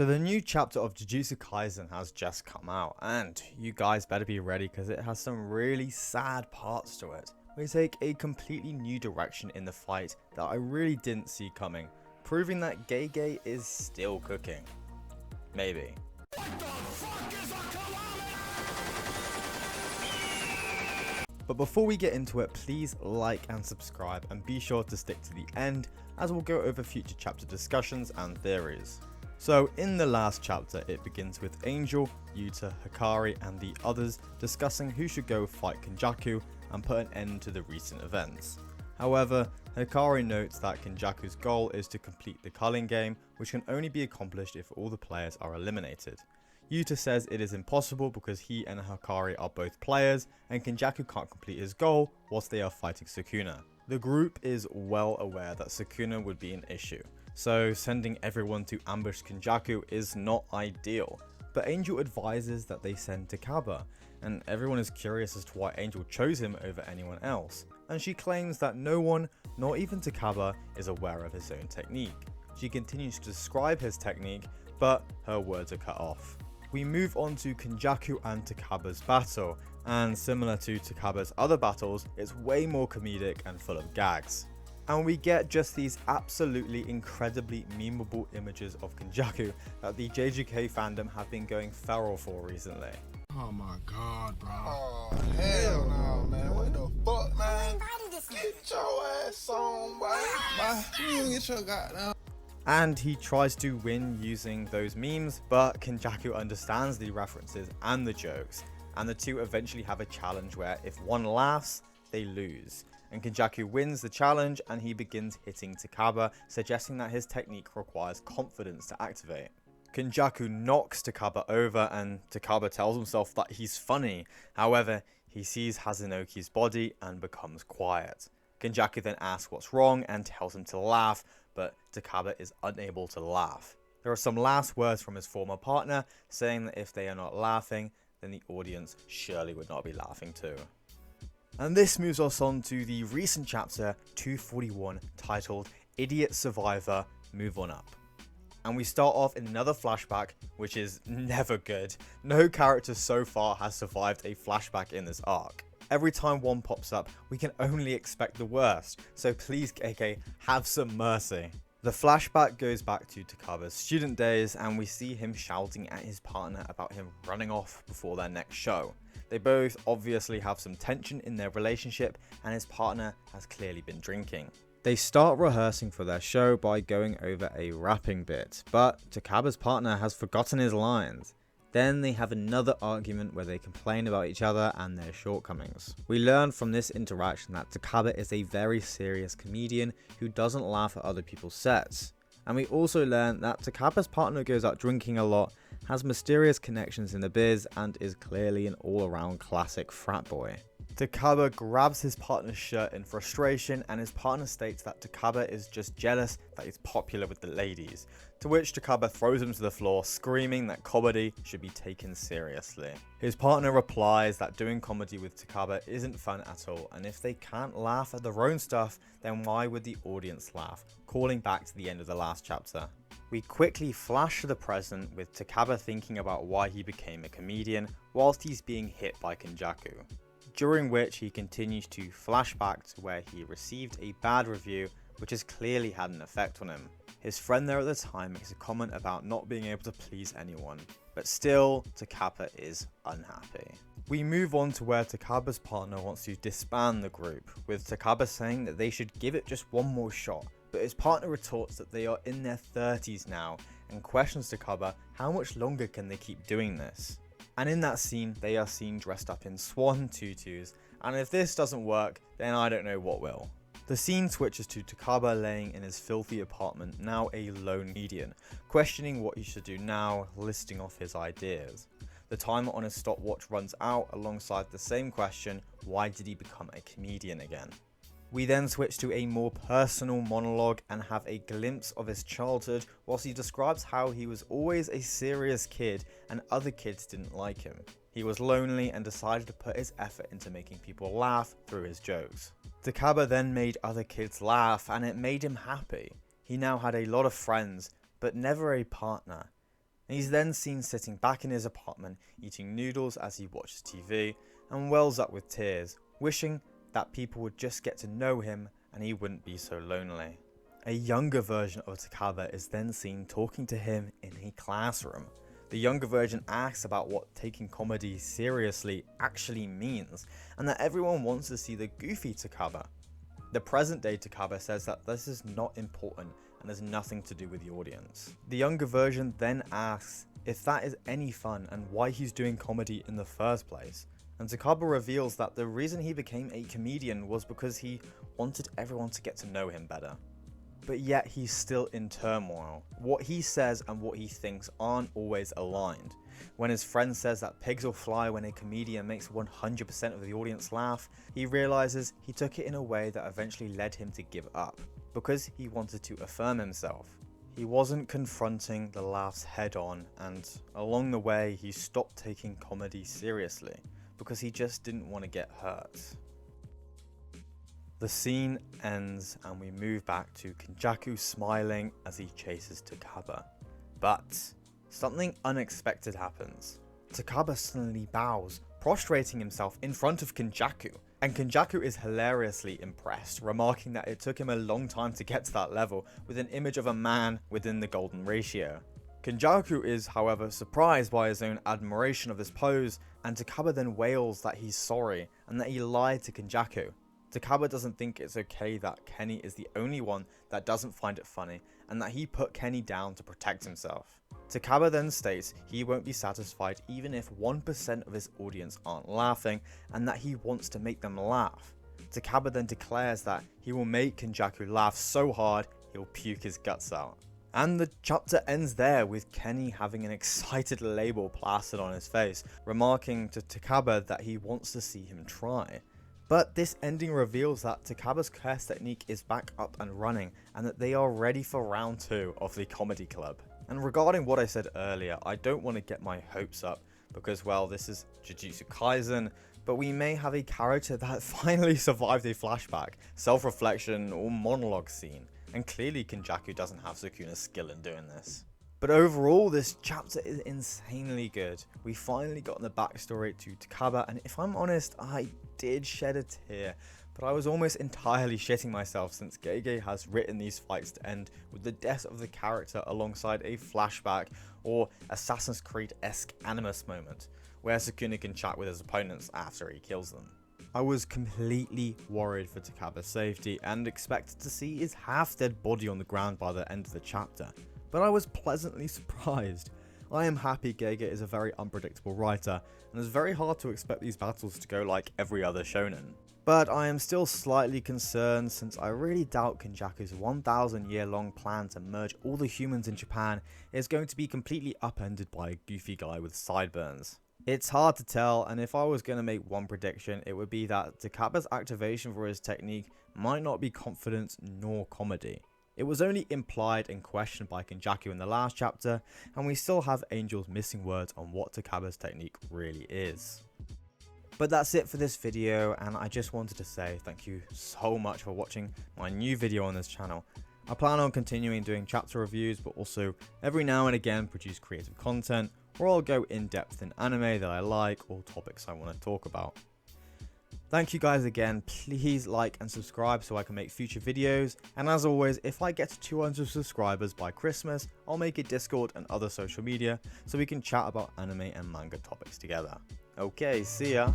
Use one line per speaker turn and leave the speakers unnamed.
So the new chapter of Jujutsu Kaisen has just come out, and you guys better be ready because it has some really sad parts to it. We take a completely new direction in the fight that I really didn't see coming, proving that Gege is still cooking. Maybe. But before we get into it, please like and subscribe and be sure to stick to the end as we'll go over future chapter discussions and theories. So in the last chapter, it begins with Angel, Yuta, Hikari and the others discussing who should go fight Kenjaku and put an end to the recent events. However, Hikari notes that Kenjaku's goal is to complete the culling game, which can only be accomplished if all the players are eliminated. Yuta says it is impossible because he and Hikari are both players and Kenjaku can't complete his goal whilst they are fighting Sukuna. The group is well aware that Sukuna would be an issue, so sending everyone to ambush Kenjaku is not ideal, but Angel advises that they send Takaba, and everyone is curious as to why Angel chose him over anyone else, and she claims that no one, not even Takaba, is aware of his own technique. She continues to describe his technique, but her words are cut off. We move on to Kenjaku and Takaba's battle, and similar to Takaba's other battles, it's way more comedic and full of gags. And we get just these absolutely incredibly memeable images of Kenjaku that the JJK fandom have been going feral for recently.
Oh my god, bro.
Oh, hell no, man. What the fuck, man? Get your ass on, boy. You get your goddamn.
And he tries to win using those memes, but Kenjaku understands the references and the jokes, and the two eventually have a challenge where if one laughs, they lose. And Kenjaku wins the challenge and he begins hitting Takaba, suggesting that his technique requires confidence to activate. Kenjaku knocks Takaba over and Takaba tells himself that he's funny. However, he sees Hazunoki's body and becomes quiet. Kenjaku then asks what's wrong and tells him to laugh, but Takaba is unable to laugh. There are some last words from his former partner saying that if they are not laughing, then the audience surely would not be laughing too. And this moves us on to the recent chapter 241 titled Idiot Survivor, Move On Up. And we start off in another flashback, which is never good. No character so far has survived a flashback in this arc. Every time one pops up, we can only expect the worst, so please KK, have some mercy. The flashback goes back to Takaba's student days and we see him shouting at his partner about him running off before their next show. They both obviously have some tension in their relationship and his partner has clearly been drinking. They start rehearsing for their show by going over a rapping bit, but Takaba's partner has forgotten his lines. Then they have another argument where they complain about each other and their shortcomings. We learn from this interaction that Takaba is a very serious comedian who doesn't laugh at other people's sets. And we also learn that Takaba's partner goes out drinking a lot, has mysterious connections in the biz, and is clearly an all-around classic frat boy. Takaba grabs his partner's shirt in frustration and his partner states that Takaba is just jealous that he's popular with the ladies, to which Takaba throws him to the floor screaming that comedy should be taken seriously. His partner replies that doing comedy with Takaba isn't fun at all and if they can't laugh at their own stuff then why would the audience laugh, calling back to the end of the last chapter. We quickly flash to the present with Takaba thinking about why he became a comedian whilst he's being hit by Kenjaku, during which he continues to flash back to where he received a bad review which has clearly had an effect on him. His friend there at the time makes a comment about not being able to please anyone, but still Takaba is unhappy. We move on to where Takaba's partner wants to disband the group, with Takaba saying that they should give it just one more shot, but his partner retorts that they are in their 30s now and questions Takaba how much longer can they keep doing this. And in that scene, they are seen dressed up in swan tutus, and if this doesn't work, then I don't know what will. The scene switches to Takaba laying in his filthy apartment, now a lone comedian, questioning what he should do now, listing off his ideas. The timer on his stopwatch runs out alongside the same question, why did he become a comedian again? We then switch to a more personal monologue and have a glimpse of his childhood whilst he describes how he was always a serious kid and other kids didn't like him. He was lonely and decided to put his effort into making people laugh through his jokes. Takaba then made other kids laugh and it made him happy. He now had a lot of friends, but never a partner. and he's then seen sitting back in his apartment eating noodles as he watches TV and wells up with tears, wishing that people would just get to know him and he wouldn't be so lonely. A younger version of Takaba is then seen talking to him in a classroom. The younger version asks about what taking comedy seriously actually means, and that everyone wants to see the goofy Takaba. The present day Takaba says that this is not important and has nothing to do with the audience. The younger version then asks if that is any fun and why he's doing comedy in the first place. And Takaba reveals that the reason he became a comedian was because he wanted everyone to get to know him better. But yet he's still in turmoil. What he says and what he thinks aren't always aligned. When his friend says that pigs will fly when a comedian makes 100% of the audience laugh, he realizes he took it in a way that eventually led him to give up, because he wanted to affirm himself. He wasn't confronting the laughs head on, and along the way he stopped taking comedy seriously, because he just didn't want to get hurt. The scene ends and we move back to Kenjaku smiling as he chases Takaba. But something unexpected happens. Takaba suddenly bows, prostrating himself in front of Kenjaku, and Kenjaku is hilariously impressed, remarking that it took him a long time to get to that level with an image of a man within the golden ratio. Kenjaku is, however, surprised by his own admiration of this pose, and Takaba then wails that he's sorry and that he lied to Kenjaku. Takaba doesn't think it's okay that Kenny is the only one that doesn't find it funny, and that he put Kenny down to protect himself. Takaba then states he won't be satisfied even if 1% of his audience aren't laughing, and that he wants to make them laugh. Takaba then declares that he will make Kenjaku laugh so hard he'll puke his guts out. And the chapter ends there with Kenny having an excited label plastered on his face, remarking to Takaba that he wants to see him try. But this ending reveals that Takaba's curse technique is back up and running, and that they are ready for round 2 of the comedy club. And regarding what I said earlier, I don't want to get my hopes up, because well, this is Jujutsu Kaisen, but we may have a character that finally survived a flashback, self-reflection or monologue scene, and clearly Kenjaku doesn't have Sukuna's skill in doing this. But overall, this chapter is insanely good. We finally got the backstory to Takaba, and if I'm honest, I did shed a tear, but I was almost entirely shitting myself since Gege has written these fights to end with the death of the character alongside a flashback or Assassin's Creed-esque Animus moment, where Sukuna can chat with his opponents after he kills them. I was completely worried for Takaba's safety and expected to see his half-dead body on the ground by the end of the chapter, but I was pleasantly surprised. I am happy Gege is a very unpredictable writer, and it's very hard to expect these battles to go like every other shonen. But I am still slightly concerned since I really doubt Kenjaku's 1,000-year-long plan to merge all the humans in Japan is going to be completely upended by a goofy guy with sideburns. It's hard to tell, and if I was going to make one prediction, it would be that Takaba's activation for his technique might not be confidence nor comedy. It was only implied and questioned by Kenjaku in the last chapter, and we still have Angel's missing words on what Takaba's technique really is. But that's it for this video, and I just wanted to say thank you so much for watching my new video on this channel. I plan on continuing doing chapter reviews, but also every now and again produce creative content, or I'll go in depth in anime that I like or topics I want to talk about. Thank you guys again, please like and subscribe so I can make future videos, and as always, if I get to 200 subscribers by Christmas, I'll make a Discord and other social media so we can chat about anime and manga topics together. Okay, see ya!